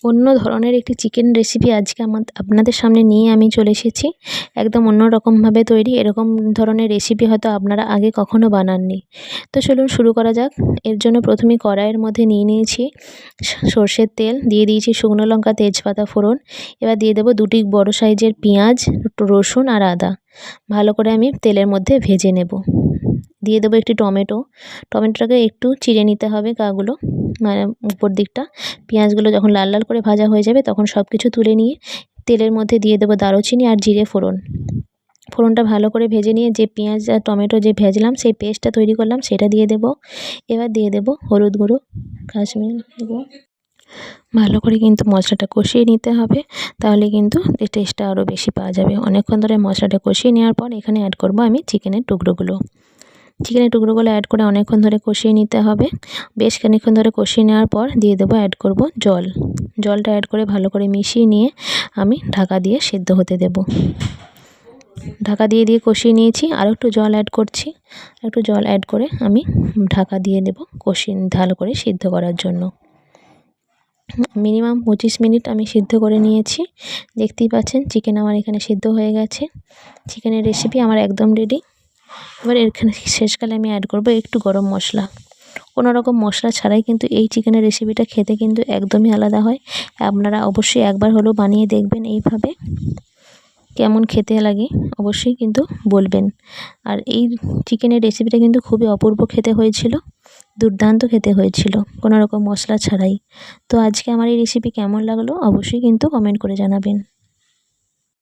অন্য ধরনের একটি চিকেন রেসিপি আজকে আপনাদের সামনে নিয়ে আমি চলে এসেছি। একদম অন্য রকমভাবে তৈরি, এরকম ধরনের রেসিপি হয়তো আপনারা আগে কখনো বানাননি। তো চলুন শুরু করা যাক। এর জন্য প্রথমে কড়াইয়ের মধ্যে নিয়ে নিয়েছি সর্ষের তেল, দিয়ে দিয়েছি শুকনো লঙ্কা, তেজপাতা ফোড়ন। এবার দিয়ে দেবো 2টি বড় সাইজের পেঁয়াজ, একটু রসুন আর আদা। ভালো করে আমি তেলের মধ্যে ভেজে নেব। দিয়ে দেবো একটি টমেটোটাকে একটু চিড়ে নিতে হবে গাগুলো, মানে উপর দিকটা। পেঁয়াজগুলো যখন লাল লাল করে ভাজা হয়ে যাবে তখন সব কিছু তুলে নিয়ে তেলের মধ্যে দিয়ে দেবো দারুচিনি আর জিরে ফোড়নটা ভালো করে ভেজে নিয়ে যে পেঁয়াজ আর টমেটো যে ভেজলাম সেই পেস্টটা তৈরি করলাম সেটা দিয়ে দেবো। এবার দিয়ে দেবো হলুদ গুঁড়ো, কাশ্মীরি গুঁড়ো। ভালো করে কিন্তু মশলাটা কষিয়ে নিতে হবে, তাহলে কিন্তু এই টেস্টটা আরও বেশি পাওয়া যাবে। অনেকক্ষণ ধরে মশলাটা কষিয়ে নেওয়ার পর এখানে অ্যাড করব আমি চিকেনের টুকরোগুলো অ্যাড করে অনেকক্ষণ ধরে কষিয়ে নিতে হবে। বেশ খানিকক্ষণ ধরে কষিয়ে নেওয়ার পর অ্যাড করব জলটা অ্যাড করে ভালো করে মিশিয়ে নিয়ে আমি ঢাকা দিয়ে সেদ্ধ হতে দেব। ঢাকা দিয়ে কষিয়ে নিয়েছি, আরও একটু জল অ্যাড করছি। একটু জল অ্যাড করে আমি ঢাকা দিয়ে দেব কষিয়ে ভালো করে সিদ্ধ করার জন্য। মিনিমাম 25 মিনিট আমি সিদ্ধ করে নিয়েছি। দেখতেই পাচ্ছেন চিকেন আমার এখানে সিদ্ধ হয়ে গেছে। চিকেনের রেসিপি আমার একদম রেডি। এবার এখানে শেষকালে আমি অ্যাড করব একটু গরম মশলা। কোনো রকম মশলা ছাড়াই কিন্তু এই চিকেনের রেসিপিটা খেতে কিন্তু একদমই আলাদা হয়। আপনারা অবশ্যই একবার হলেও বানিয়ে দেখবেন এইভাবে, কেমন খেতে লাগে অবশ্যই কিন্তু বলবেন। আর এই চিকেনের রেসিপিটা কিন্তু খুবই অপূর্ব খেতে হয়েছিল, দুর্দান্ত খেতে হয়েছিল কোনো রকম মশলা ছাড়াই। তো আজকে আমার এই রেসিপি কেমন লাগলো অবশ্যই কিন্তু কমেন্ট করে জানাবেন।